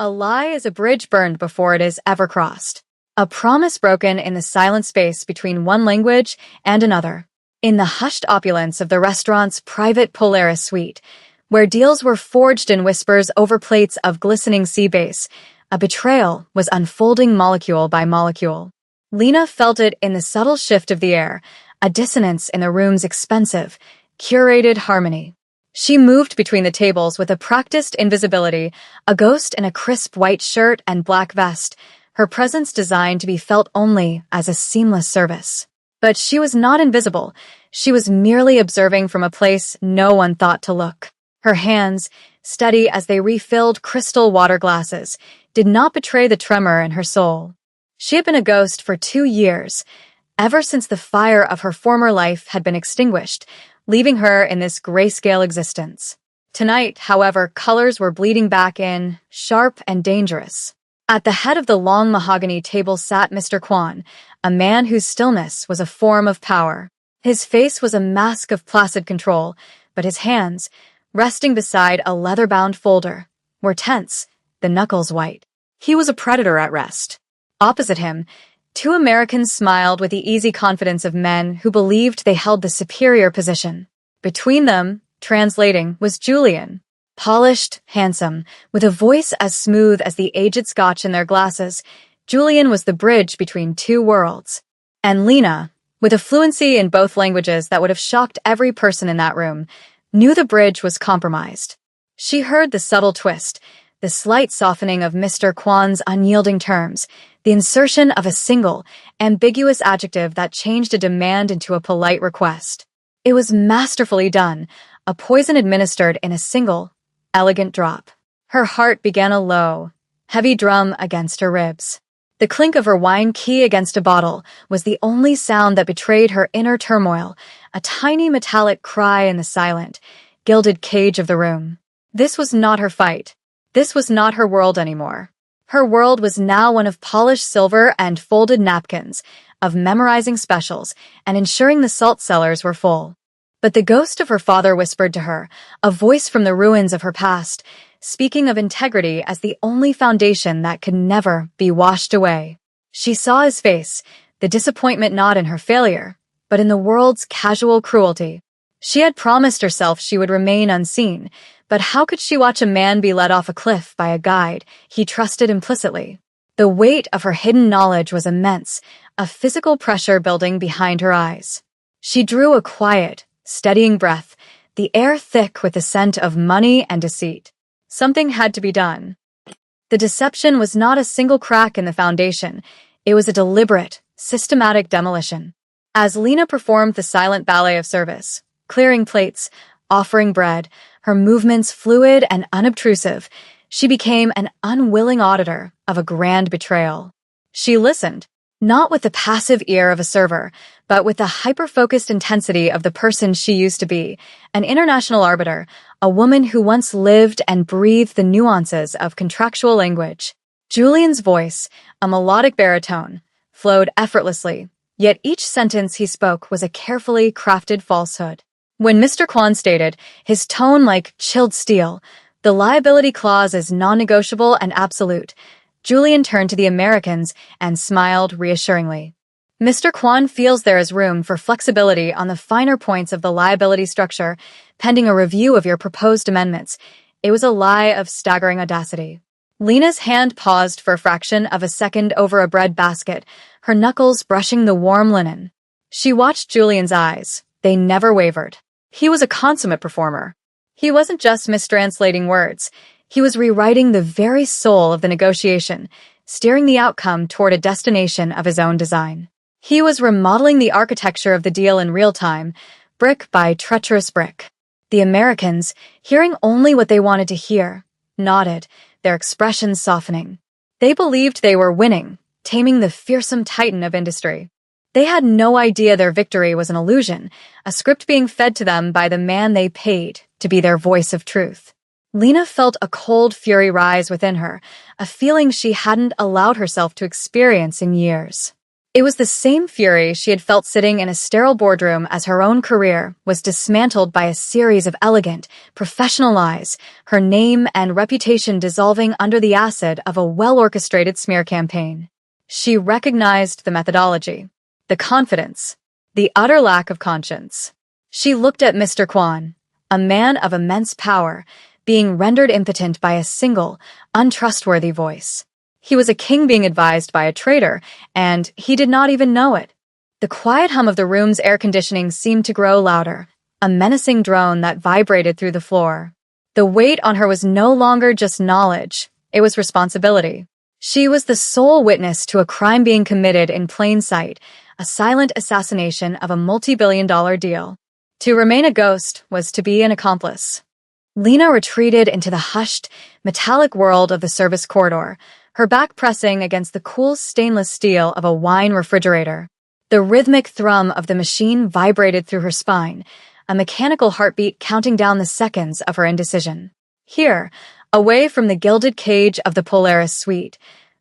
A lie is a bridge burned before it is ever crossed. A promise broken in the silent space between one language and another. In the hushed opulence of the restaurant's private Polaris suite, where deals were forged in whispers over plates of glistening sea bass, a betrayal was unfolding molecule by molecule. Lena felt it in the subtle shift of the air, a dissonance in the room's expensive, curated harmony. She moved between the tables with a practiced invisibility, a ghost in a crisp white shirt and black vest, her presence designed to be felt only as a seamless service. But she was not invisible. She was merely observing from a place no one thought to look. Her hands, steady as they refilled crystal water glasses, did not betray the tremor in her soul. She had been a ghost for 2 years, ever since the fire of her former life had been extinguished, leaving her in this grayscale existence. Tonight, however, colors were bleeding back in, sharp and dangerous. At the head of the long mahogany table sat Mr. Kwan, a man whose stillness was a form of power. His face was a mask of placid control, but his hands, resting beside a leather-bound folder, were tense, the knuckles white. He was a predator at rest. Opposite him, 2 Americans smiled with the easy confidence of men who believed they held the superior position. Between them, translating, was Julian. Polished, handsome, with a voice as smooth as the aged scotch in their glasses, Julian was the bridge between 2 worlds. And Lena, with a fluency in both languages that would have shocked every person in that room, knew the bridge was compromised. She heard the subtle twist, the slight softening of Mr. Kwan's unyielding terms, the insertion of a single, ambiguous adjective that changed a demand into a polite request. It was masterfully done, a poison administered in a single, elegant drop. Her heart began a low, heavy drum against her ribs. The clink of her wine key against a bottle was the only sound that betrayed her inner turmoil, a tiny metallic cry in the silent, gilded cage of the room. This was not her fight. This was not her world anymore. Her world was now one of polished silver and folded napkins, of memorizing specials and ensuring the salt cellars were full. But the ghost of her father whispered to her, a voice from the ruins of her past, speaking of integrity as the only foundation that could never be washed away. She saw his face, the disappointment not in her failure, but in the world's casual cruelty. She had promised herself she would remain unseen, but how could she watch a man be led off a cliff by a guide he trusted implicitly? The weight of her hidden knowledge was immense, a physical pressure building behind her eyes. She drew a quiet, steadying breath, the air thick with the scent of money and deceit. Something had to be done. The deception was not a single crack in the foundation. It was a deliberate, systematic demolition. As Lena performed the silent ballet of service, clearing plates, offering bread, her movements fluid and unobtrusive, she became an unwilling auditor of a grand betrayal. She listened, not with the passive ear of a server, but with the hyper-focused intensity of the person she used to be, an international arbiter, a woman who once lived and breathed the nuances of contractual language. Julian's voice, a melodic baritone, flowed effortlessly, yet each sentence he spoke was a carefully crafted falsehood. When Mr. Kwan stated, his tone like chilled steel, the liability clause is non-negotiable and absolute, Julian turned to the Americans and smiled reassuringly. Mr. Kwan feels there is room for flexibility on the finer points of the liability structure, pending a review of your proposed amendments. It was a lie of staggering audacity. Lena's hand paused for a fraction of a second over a bread basket, her knuckles brushing the warm linen. She watched Julian's eyes. They never wavered. He was a consummate performer. He wasn't just mistranslating words. He was rewriting the very soul of the negotiation, steering the outcome toward a destination of his own design. He was remodeling the architecture of the deal in real time, brick by treacherous brick. The Americans, hearing only what they wanted to hear, nodded, their expressions softening. They believed they were winning, taming the fearsome titan of industry. They had no idea their victory was an illusion, a script being fed to them by the man they paid to be their voice of truth. Lena felt a cold fury rise within her, a feeling she hadn't allowed herself to experience in years. It was the same fury she had felt sitting in a sterile boardroom as her own career was dismantled by a series of elegant, professional lies, her name and reputation dissolving under the acid of a well-orchestrated smear campaign. She recognized the methodology, the confidence, the utter lack of conscience. She looked at Mr. Kwan, a man of immense power, being rendered impotent by a single, untrustworthy voice. He was a king being advised by a traitor, and he did not even know it. The quiet hum of the room's air conditioning seemed to grow louder, a menacing drone that vibrated through the floor. The weight on her was no longer just knowledge, it was responsibility. She was the sole witness to a crime being committed in plain sight, a silent assassination of a multi-billion-dollar deal. To remain a ghost was to be an accomplice. Lena retreated into the hushed, metallic world of the service corridor, her back pressing against the cool stainless steel of a wine refrigerator. The rhythmic thrum of the machine vibrated through her spine, a mechanical heartbeat counting down the seconds of her indecision. Here, away from the gilded cage of the Polaris suite,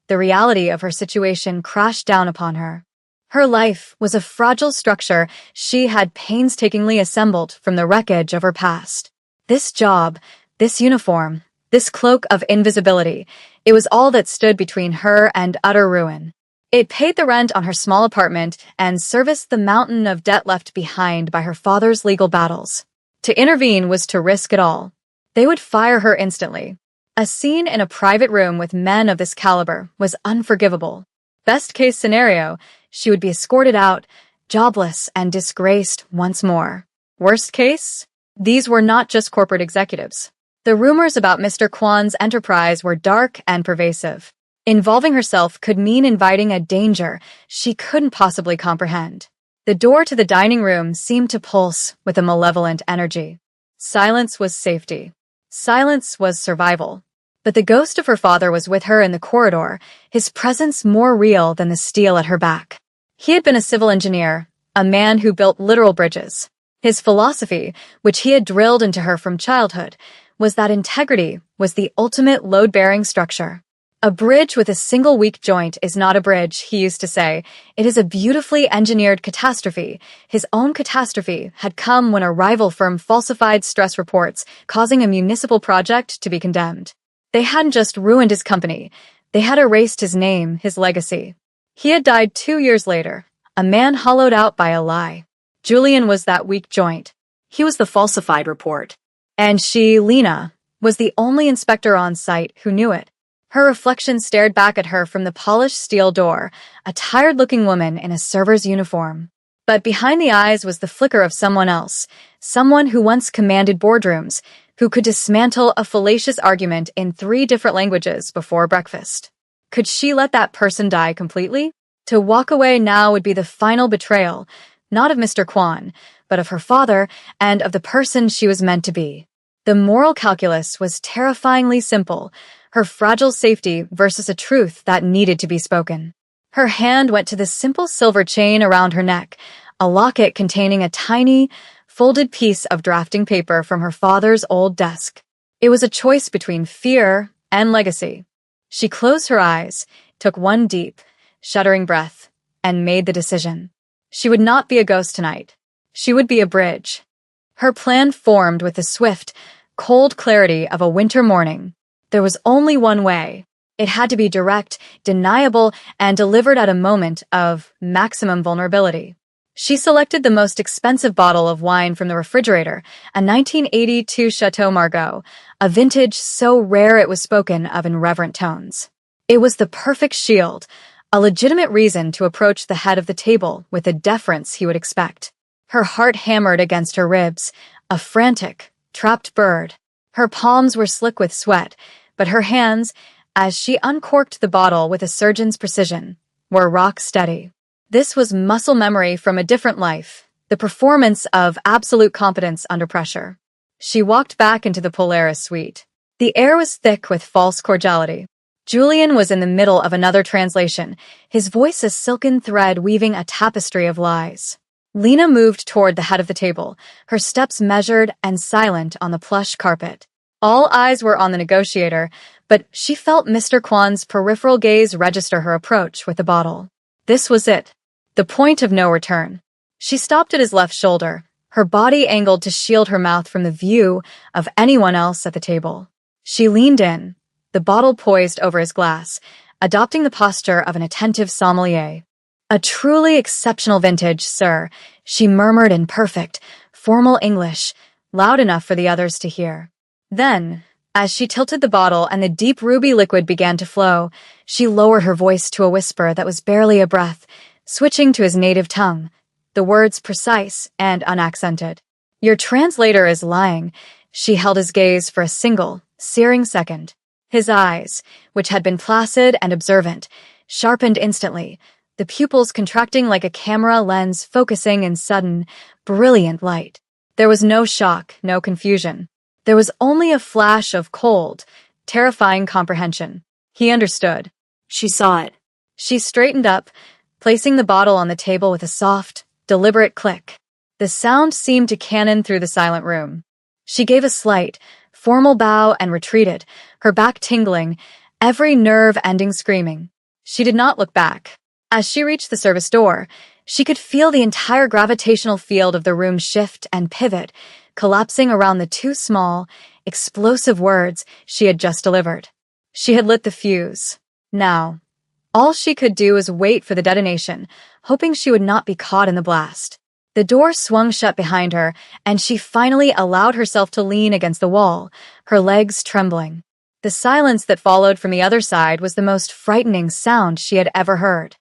the reality of her situation crashed down upon her. Her life was a fragile structure she had painstakingly assembled from the wreckage of her past. This job, this uniform, this cloak of invisibility, it was all that stood between her and utter ruin. It paid the rent on her small apartment and serviced the mountain of debt left behind by her father's legal battles. To intervene was to risk it all. They would fire her instantly. A scene in a private room with men of this caliber was unforgivable. Best case scenario, she would be escorted out, jobless and disgraced once more. Worst case, these were not just corporate executives. The rumors about Mr. Kwan's enterprise were dark and pervasive. Involving herself could mean inviting a danger she couldn't possibly comprehend. The door to the dining room seemed to pulse with a malevolent energy. Silence was safety. Silence was survival. But the ghost of her father was with her in the corridor, his presence more real than the steel at her back. He had been a civil engineer, a man who built literal bridges. His philosophy, which he had drilled into her from childhood, was that integrity was the ultimate load-bearing structure. A bridge with a single weak joint is not a bridge, he used to say. It is a beautifully engineered catastrophe. His own catastrophe had come when a rival firm falsified stress reports, causing a municipal project to be condemned. They hadn't just ruined his company, they had erased his name, his legacy. He had died 2 years later, a man hollowed out by a lie. Julian was that weak joint. He was the falsified report. And she, Lena, was the only inspector on site who knew it. Her reflection stared back at her from the polished steel door, a tired-looking woman in a server's uniform. But behind the eyes was the flicker of someone else, someone who once commanded boardrooms, who could dismantle a fallacious argument in 3 different languages before breakfast. Could she let that person die completely? To walk away now would be the final betrayal, not of Mr. Kwan, but of her father and of the person she was meant to be. The moral calculus was terrifyingly simple, her fragile safety versus a truth that needed to be spoken. Her hand went to the simple silver chain around her neck, a locket containing a tiny, folded piece of drafting paper from her father's old desk. It was a choice between fear and legacy. She closed her eyes, took one deep, shuddering breath, and made the decision. She would not be a ghost tonight. She would be a bridge. Her plan formed with the swift, cold clarity of a winter morning. There was only one way. It had to be direct, deniable, and delivered at a moment of maximum vulnerability. She selected the most expensive bottle of wine from the refrigerator, a 1982 Chateau Margaux, a vintage so rare it was spoken of in reverent tones. It was the perfect shield, a legitimate reason to approach the head of the table with the deference he would expect. Her heart hammered against her ribs, a frantic, trapped bird. Her palms were slick with sweat, but her hands, as she uncorked the bottle with a surgeon's precision, were rock steady. This was muscle memory from a different life, the performance of absolute competence under pressure. She walked back into the Polaris suite. The air was thick with false cordiality. Julian was in the middle of another translation, his voice a silken thread weaving a tapestry of lies. Lena moved toward the head of the table, her steps measured and silent on the plush carpet. All eyes were on the negotiator, but she felt Mr. Kwan's peripheral gaze register her approach with the bottle. This was it. The point of no return. She stopped at his left shoulder, her body angled to shield her mouth from the view of anyone else at the table. She leaned in, the bottle poised over his glass, adopting the posture of an attentive sommelier. "A truly exceptional vintage, sir," she murmured in perfect, formal English, loud enough for the others to hear. Then, as she tilted the bottle and the deep ruby liquid began to flow, she lowered her voice to a whisper that was barely a breath, switching to his native tongue, the words precise and unaccented. "Your translator is lying." She held his gaze for a single, searing second. His eyes, which had been placid and observant, sharpened instantly, the pupils contracting like a camera lens focusing in sudden, brilliant light. There was no shock, no confusion. There was only a flash of cold, terrifying comprehension. He understood. She saw it. She straightened up, placing the bottle on the table with a soft, deliberate click. The sound seemed to cannon through the silent room. She gave a slight, formal bow and retreated, her back tingling, every nerve ending screaming. She did not look back. As she reached the service door, she could feel the entire gravitational field of the room shift and pivot, collapsing around the two small, explosive words she had just delivered. She had lit the fuse. Now, all she could do was wait for the detonation, hoping she would not be caught in the blast. The door swung shut behind her, and she finally allowed herself to lean against the wall, her legs trembling. The silence that followed from the other side was the most frightening sound she had ever heard.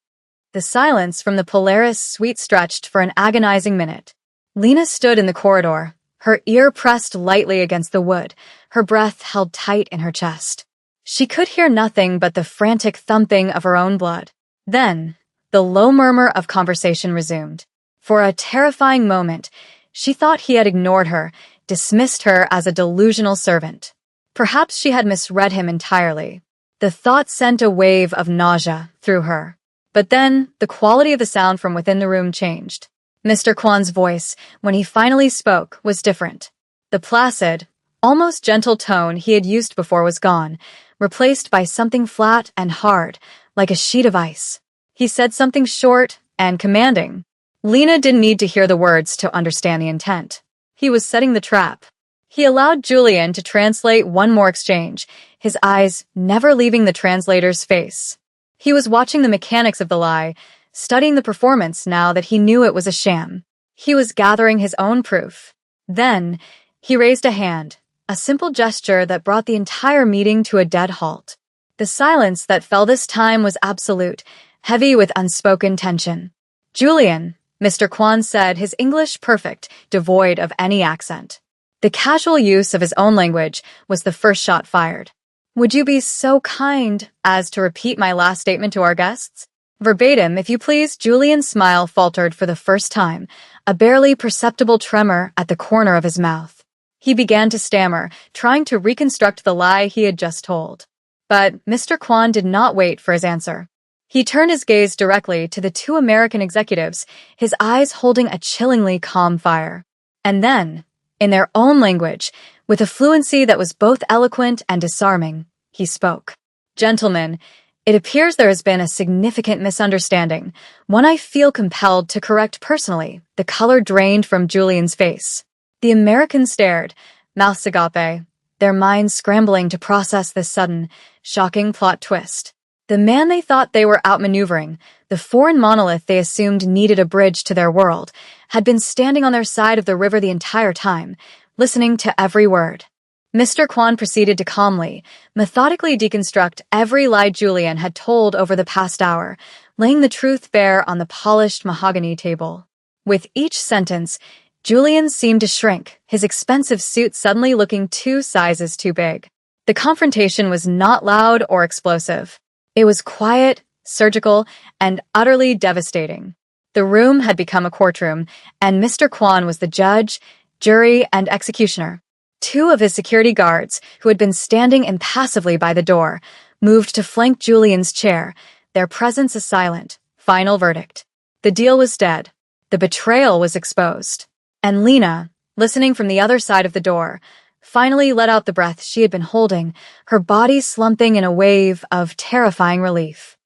The silence from the Polaris suite stretched for an agonizing minute. Lena stood in the corridor, her ear pressed lightly against the wood, her breath held tight in her chest. She could hear nothing but the frantic thumping of her own blood. Then, the low murmur of conversation resumed. For a terrifying moment, she thought he had ignored her, dismissed her as a delusional servant. Perhaps she had misread him entirely. The thought sent a wave of nausea through her. But then, the quality of the sound from within the room changed. Mr. Kwan's voice, when he finally spoke, was different. The placid, almost gentle tone he had used before was gone, replaced by something flat and hard, like a sheet of ice. He said something short and commanding. Lena didn't need to hear the words to understand the intent. He was setting the trap. He allowed Julian to translate one more exchange, his eyes never leaving the translator's face. He was watching the mechanics of the lie, studying the performance now that he knew it was a sham. He was gathering his own proof. Then, he raised a hand, a simple gesture that brought the entire meeting to a dead halt. The silence that fell this time was absolute, heavy with unspoken tension. "Julian," Mr. Kwan said, his English perfect, devoid of any accent. The casual use of his own language was the first shot fired. "Would you be so kind as to repeat my last statement to our guests?" "Verbatim, if you please." Julian's smile faltered for the first time, a barely perceptible tremor at the corner of his mouth. He began to stammer, trying to reconstruct the lie he had just told. But Mr. Kwan did not wait for his answer. He turned his gaze directly to the two American executives, his eyes holding a chillingly calm fire. And then, in their own language, with a fluency that was both eloquent and disarming, he spoke. "Gentlemen, it appears there has been a significant misunderstanding, one I feel compelled to correct personally." The color drained from Julian's face. The Americans stared, mouths agape, their minds scrambling to process this sudden, shocking plot twist. The man they thought they were outmaneuvering, the foreign monolith they assumed needed a bridge to their world, had been standing on their side of the river the entire time, listening to every word. Mr. Kwan proceeded to calmly, methodically deconstruct every lie Julian had told over the past hour, laying the truth bare on the polished mahogany table. With each sentence, Julian seemed to shrink, his expensive suit suddenly looking 2 sizes too big. The confrontation was not loud or explosive. It was quiet, surgical, and utterly devastating. The room had become a courtroom, and Mr. Kwan was the judge, jury, and executioner. 2 of his security guards, who had been standing impassively by the door, moved to flank Julian's chair, their presence a silent, final verdict. The deal was dead. The betrayal was exposed. And Lena, listening from the other side of the door, finally let out the breath she had been holding, her body slumping in a wave of terrifying relief.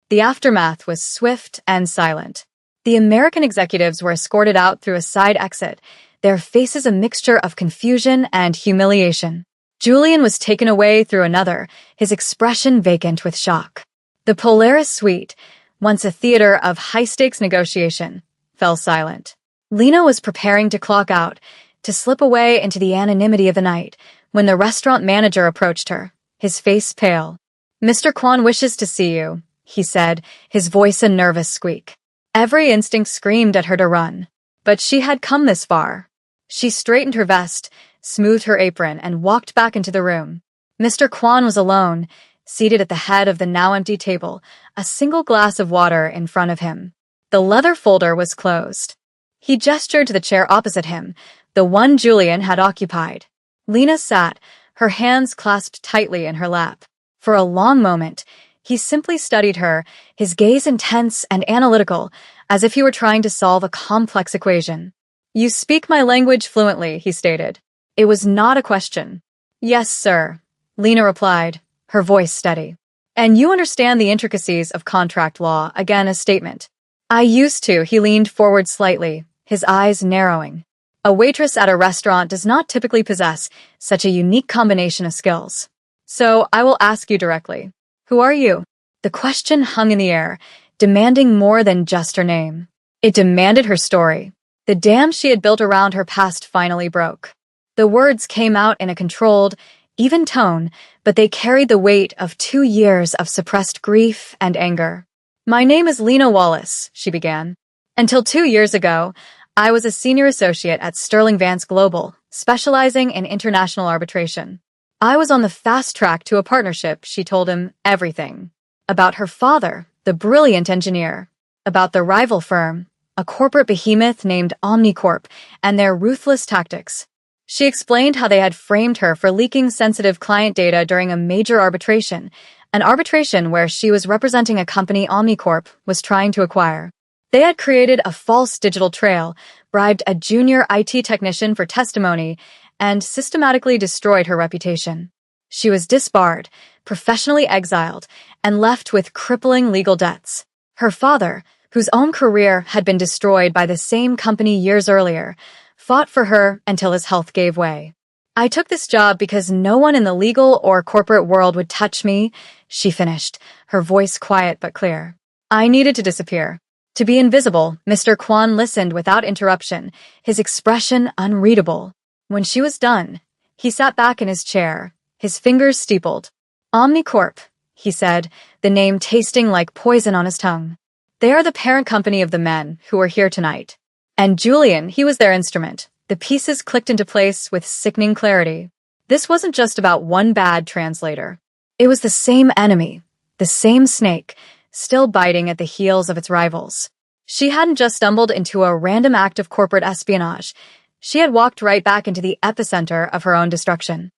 The aftermath was swift and silent. The American executives were escorted out through a side exit, their faces a mixture of confusion and humiliation. Julian was taken away through another, his expression vacant with shock. The Polaris suite, once a theater of high-stakes negotiation, fell silent. Lena was preparing to clock out, to slip away into the anonymity of the night, when the restaurant manager approached her, his face pale. "Mr. Kwan wishes to see you," he said, his voice a nervous squeak. Every instinct screamed at her to run. But she had come this far. She straightened her vest, smoothed her apron, and walked back into the room. Mr. Kwan was alone, seated at the head of the now-empty table, a single glass of water in front of him. The leather folder was closed. He gestured to the chair opposite him, the one Julian had occupied. Lena sat, her hands clasped tightly in her lap. For a long moment, he simply studied her, his gaze intense and analytical, as if he were trying to solve a complex equation. "You speak my language fluently," he stated. It was not a question. "Yes, sir," Lena replied, her voice steady. "And you understand the intricacies of contract law," again a statement. "I used to," he leaned forward slightly, his eyes narrowing. A waitress at a restaurant does not typically possess such a unique combination of skills. "So I will ask you directly. Who are you?" The question hung in the air, demanding more than just her name. It demanded her story. The dam she had built around her past finally broke. The words came out in a controlled, even tone, but they carried the weight of 2 years of suppressed grief and anger. "My name is Lena Wallace," she began. "Until 2 years ago, I was a senior associate at Sterling Vance Global, specializing in international arbitration. I was on the fast track to a partnership," she told him everything. About her father, the brilliant engineer. About the rival firm, a corporate behemoth named Omnicorp, and their ruthless tactics. She explained how they had framed her for leaking sensitive client data during a major arbitration, an arbitration where she was representing a company Omnicorp was trying to acquire. They had created a false digital trail, bribed a junior IT technician for testimony, and systematically destroyed her reputation. She was disbarred, professionally exiled, and left with crippling legal debts. Her father, whose own career had been destroyed by the same company years earlier, fought for her until his health gave way. "I took this job because no one in the legal or corporate world would touch me," she finished, her voice quiet but clear. "I needed to disappear. To be invisible." Mr. Kwan listened without interruption, his expression unreadable. When she was done, he sat back in his chair, his fingers steepled. "Omnicorp," he said, the name tasting like poison on his tongue. "They are the parent company of the men who are here tonight. And Julian, he was their instrument." The pieces clicked into place with sickening clarity. This wasn't just about one bad translator. It was the same enemy, the same snake, still biting at the heels of its rivals. She hadn't just stumbled into a random act of corporate espionage. She had walked right back into the epicenter of her own destruction.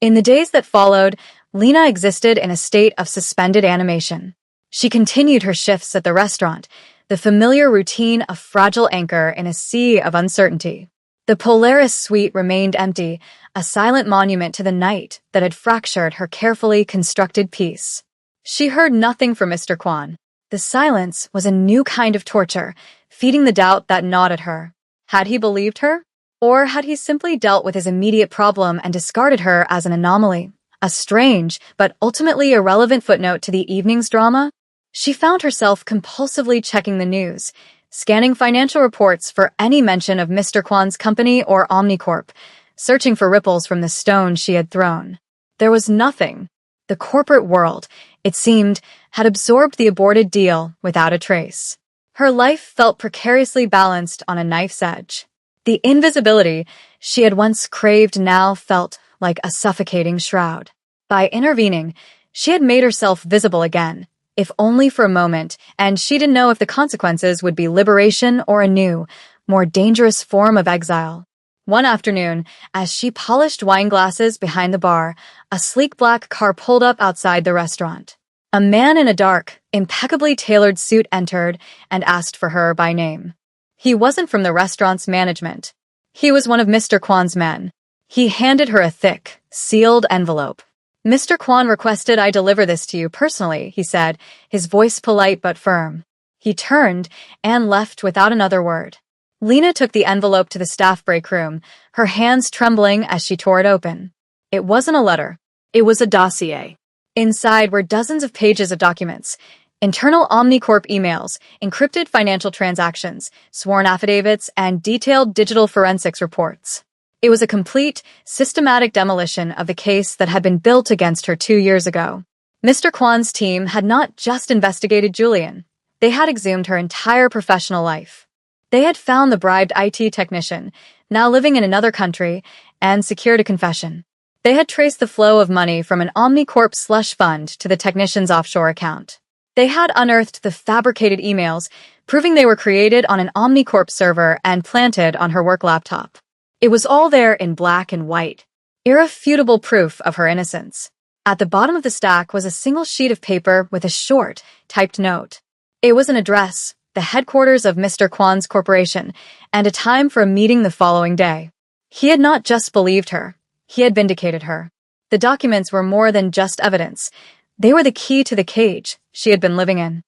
In the days that followed, Lena existed in a state of suspended animation. She continued her shifts at the restaurant, the familiar routine a fragile anchor in a sea of uncertainty. The Polaris suite remained empty, a silent monument to the night that had fractured her carefully constructed peace. She heard nothing from Mr. Kwan. The silence was a new kind of torture, feeding the doubt that gnawed at her. Had he believed her? Or had he simply dealt with his immediate problem and discarded her as an anomaly? A strange, but ultimately irrelevant footnote to the evening's drama? She found herself compulsively checking the news, scanning financial reports for any mention of Mr. Kwan's company or Omnicorp, searching for ripples from the stone she had thrown. There was nothing. The corporate world, it seemed, had absorbed the aborted deal without a trace. Her life felt precariously balanced on a knife's edge. The invisibility she had once craved now felt like a suffocating shroud. By intervening, she had made herself visible again, if only for a moment, and she didn't know if the consequences would be liberation or a new, more dangerous form of exile. One afternoon, as she polished wine glasses behind the bar, a sleek black car pulled up outside the restaurant. A man in a dark, impeccably tailored suit entered and asked for her by name. He wasn't from the restaurant's management. He was one of Mr. Kwan's men. He handed her a thick, sealed envelope. "Mr. Kwan requested I deliver this to you personally," he said, his voice polite but firm. He turned and left without another word. Lena took the envelope to the staff break room, her hands trembling as she tore it open. It wasn't a letter. It was a dossier. Inside were dozens of pages of documents, internal Omnicorp emails, encrypted financial transactions, sworn affidavits, and detailed digital forensics reports. It was a complete, systematic demolition of the case that had been built against her 2 years ago. Mr. Kwan's team had not just investigated Julian. They had exhumed her entire professional life. They had found the bribed IT technician, now living in another country, and secured a confession. They had traced the flow of money from an Omnicorp slush fund to the technician's offshore account. They had unearthed the fabricated emails, proving they were created on an Omnicorp server and planted on her work laptop. It was all there in black and white, irrefutable proof of her innocence. At the bottom of the stack was a single sheet of paper with a short, typed note. It was an address, the headquarters of Mr. Kwan's corporation, and a time for a meeting the following day. He had not just believed her. He had vindicated her. The documents were more than just evidence. They were the key to the cage she had been living in.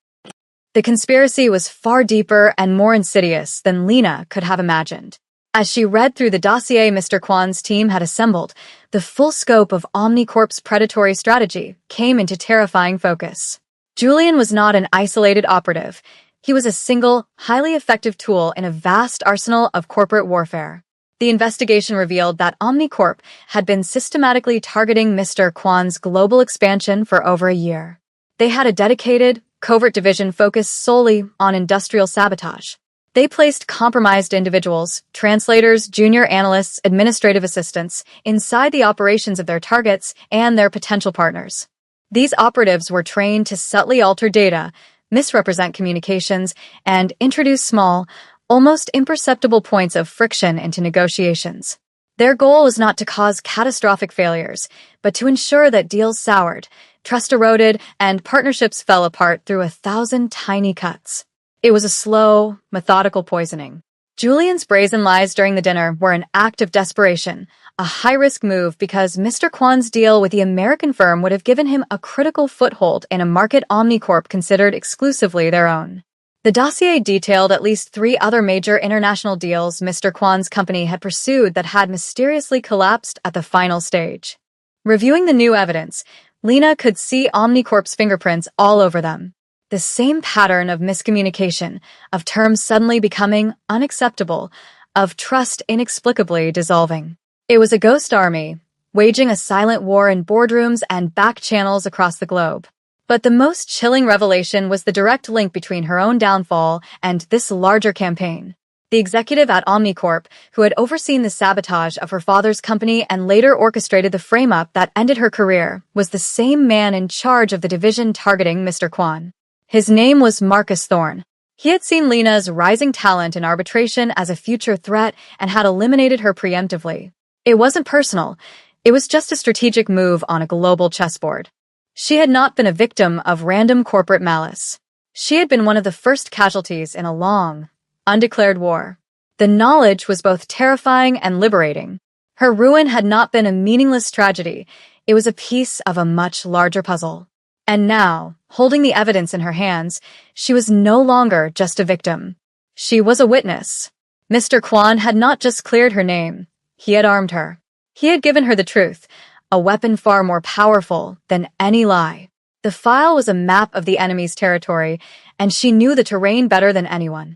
The conspiracy was far deeper and more insidious than Lena could have imagined. As she read through the dossier Mr. Kwan's team had assembled, the full scope of Omnicorp's predatory strategy came into terrifying focus. Julian was not an isolated operative. He was a single, highly effective tool in a vast arsenal of corporate warfare. The investigation revealed that Omnicorp had been systematically targeting Mr. Kwan's global expansion for over a year. They had a dedicated, covert division focused solely on industrial sabotage. They placed compromised individuals, translators, junior analysts, administrative assistants, inside the operations of their targets and their potential partners. These operatives were trained to subtly alter data, misrepresent communications, and introduce small, almost imperceptible points of friction into negotiations. Their goal was not to cause catastrophic failures, but to ensure that deals soured, trust eroded, and partnerships fell apart through 1,000 tiny cuts. It was a slow, methodical poisoning. Julian's brazen lies during the dinner were an act of desperation, a high-risk move because Mr. Kwan's deal with the American firm would have given him a critical foothold in a market Omnicorp considered exclusively their own. The dossier detailed at least 3 other major international deals Mr. Kwan's company had pursued that had mysteriously collapsed at the final stage. Reviewing the new evidence, Lena could see Omnicorp's fingerprints all over them. The same pattern of miscommunication, of terms suddenly becoming unacceptable, of trust inexplicably dissolving. It was a ghost army, waging a silent war in boardrooms and back channels across the globe. But the most chilling revelation was the direct link between her own downfall and this larger campaign. The executive at Omnicorp, who had overseen the sabotage of her father's company and later orchestrated the frame-up that ended her career, was the same man in charge of the division targeting Mr. Kwan. His name was Marcus Thorne. He had seen Lena's rising talent in arbitration as a future threat and had eliminated her preemptively. It wasn't personal. It was just a strategic move on a global chessboard. She had not been a victim of random corporate malice. She had been one of the first casualties in a long, undeclared war. The knowledge was both terrifying and liberating. Her ruin had not been a meaningless tragedy. It was a piece of a much larger puzzle. And now, holding the evidence in her hands, she was no longer just a victim. She was a witness. Mr. Kwan had not just cleared her name. He had armed her. He had given her the truth, a weapon far more powerful than any lie. The file was a map of the enemy's territory, and she knew the terrain better than anyone.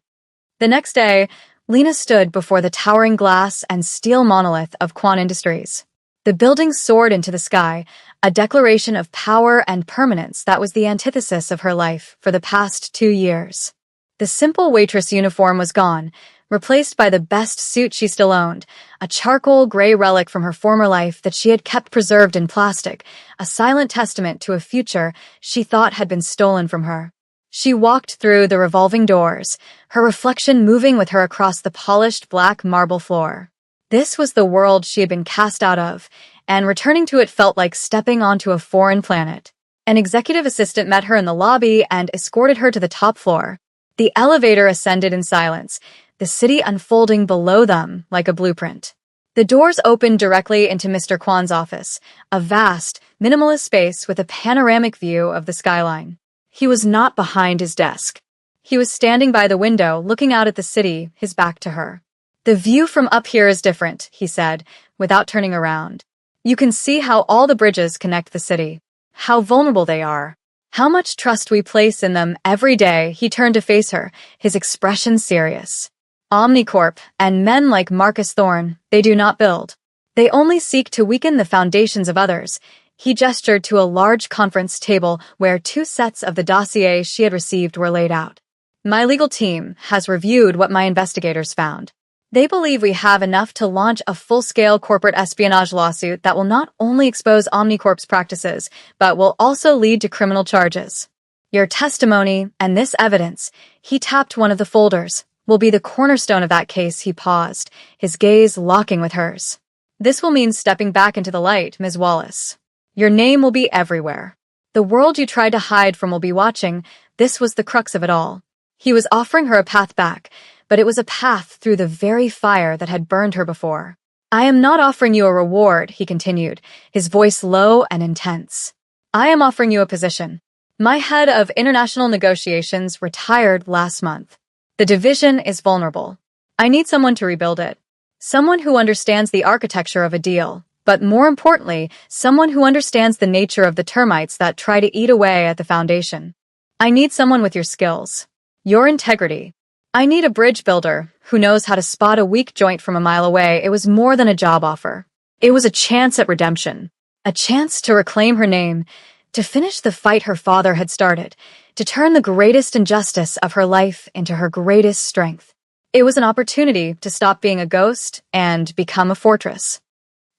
The next day, Lena stood before the towering glass and steel monolith of Kwan Industries. The building soared into the sky, a declaration of power and permanence that was the antithesis of her life for the past 2 years. The simple waitress uniform was gone, replaced by the best suit she still owned, a charcoal gray relic from her former life that she had kept preserved in plastic, a silent testament to a future she thought had been stolen from her. She walked through the revolving doors, her reflection moving with her across the polished black marble floor. This was the world she had been cast out of, and returning to it felt like stepping onto a foreign planet. An executive assistant met her in the lobby and escorted her to the top floor. The elevator ascended in silence, the city unfolding below them like a blueprint. The doors opened directly into Mr. Kwan's office, a vast, minimalist space with a panoramic view of the skyline. He was not behind his desk. He was standing by the window, looking out at the city, his back to her. "The view from up here is different," he said, without turning around. "You can see how all the bridges connect the city. How vulnerable they are. How much trust we place in them every day." He turned to face her, his expression serious. "Omnicorp and men like Marcus Thorne, they do not build. They only seek to weaken the foundations of others." He gestured to a large conference table where 2 sets of the dossier she had received were laid out. "My legal team has reviewed what my investigators found. They believe we have enough to launch a full-scale corporate espionage lawsuit that will not only expose Omnicorp's practices, but will also lead to criminal charges. Your testimony and this evidence," he tapped one of the folders, "will be the cornerstone of that case." He paused, his gaze locking with hers. "This will mean stepping back into the light, Ms. Wallace. Your name will be everywhere. The world you tried to hide from will be watching." This was the crux of it all. He was offering her a path back, but it was a path through the very fire that had burned her before. "I am not offering you a reward," he continued, his voice low and intense. "I am offering you a position. My head of international negotiations retired last month. The division is vulnerable. I need someone to rebuild it. Someone who understands the architecture of a deal, but more importantly, someone who understands the nature of the termites that try to eat away at the foundation. I need someone with your skills, your integrity. I need a bridge builder who knows how to spot a weak joint from a mile away." It was more than a job offer. It was a chance at redemption, a chance to reclaim her name, to finish the fight her father had started, to turn the greatest injustice of her life into her greatest strength. It was an opportunity to stop being a ghost and become a fortress.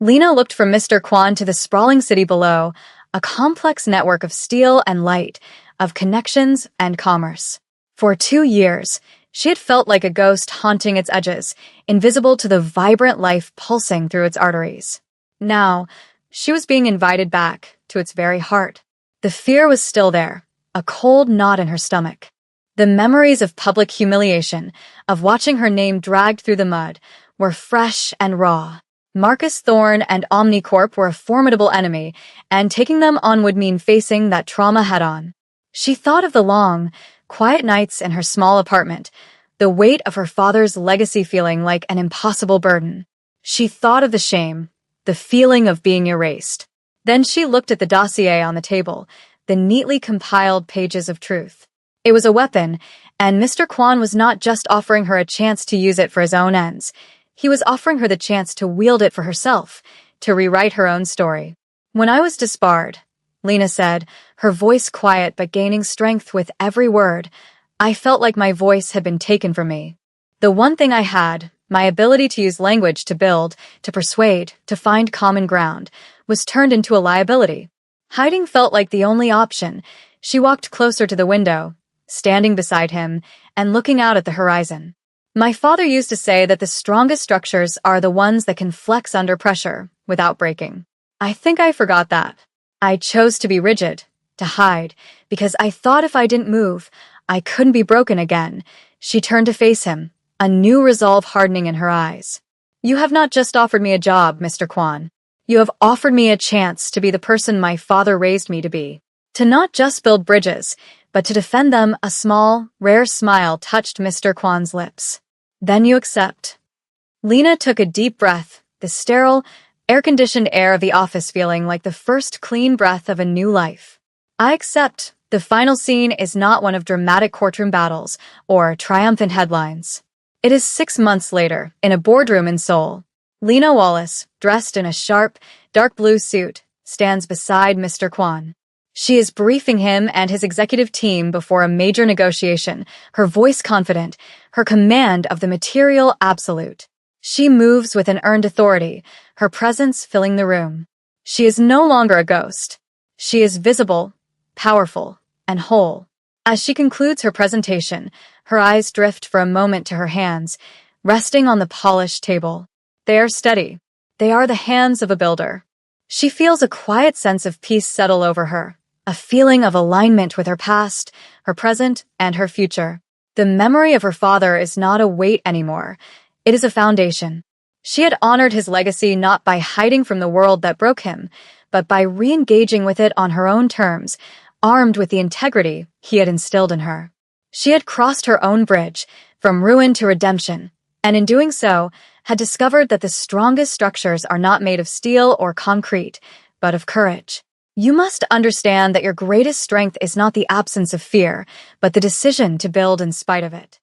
Lena looked from Mr. Kwan to the sprawling city below, a complex network of steel and light, of connections and commerce. For 2 years, she had felt like a ghost haunting its edges, invisible to the vibrant life pulsing through its arteries. Now, she was being invited back to its very heart. The fear was still there, a cold knot in her stomach. The memories of public humiliation, of watching her name dragged through the mud, were fresh and raw. Marcus Thorne and Omnicorp were a formidable enemy, and taking them on would mean facing that trauma head-on. She thought of the long, quiet nights in her small apartment, the weight of her father's legacy feeling like an impossible burden. She thought of the shame, the feeling of being erased. Then she looked at the dossier on the table, the neatly compiled pages of truth. It was a weapon, and Mr. Kwan was not just offering her a chance to use it for his own ends. He was offering her the chance to wield it for herself, to rewrite her own story. "When I was disbarred," Lena said, her voice quiet but gaining strength with every word, "I felt like my voice had been taken from me. The one thing I had, my ability to use language to build, to persuade, to find common ground, was turned into a liability. Hiding felt like the only option." She walked closer to the window, standing beside him, and looking out at the horizon. "My father used to say that the strongest structures are the ones that can flex under pressure, without breaking. I think I forgot that. I chose to be rigid, to hide, because I thought if I didn't move, I couldn't be broken again." She turned to face him, a new resolve hardening in her eyes. "You have not just offered me a job, Mr. Kwan. You have offered me a chance to be the person my father raised me to be. To not just build bridges, but to defend them." A small, rare smile touched Mr. Kwan's lips. "Then you accept." Lena took a deep breath, the sterile, air-conditioned air of the office feeling like the first clean breath of a new life. "I accept." The final scene is not one of dramatic courtroom battles or triumphant headlines. It is 6 months later, in a boardroom in Seoul. Lena Wallace, dressed in a sharp, dark blue suit, stands beside Mr. Kwan. She is briefing him and his executive team before a major negotiation, her voice confident, her command of the material absolute. She moves with an earned authority, her presence filling the room. She is no longer a ghost. She is visible, powerful, and whole. As she concludes her presentation, her eyes drift for a moment to her hands, resting on the polished table. They are steady. They are the hands of a builder. She feels a quiet sense of peace settle over her, a feeling of alignment with her past, her present, and her future. The memory of her father is not a weight anymore. It is a foundation. She had honored his legacy not by hiding from the world that broke him, but by re-engaging with it on her own terms, armed with the integrity he had instilled in her. She had crossed her own bridge, from ruin to redemption, and in doing so, had discovered that the strongest structures are not made of steel or concrete, but of courage. You must understand that your greatest strength is not the absence of fear, but the decision to build in spite of it.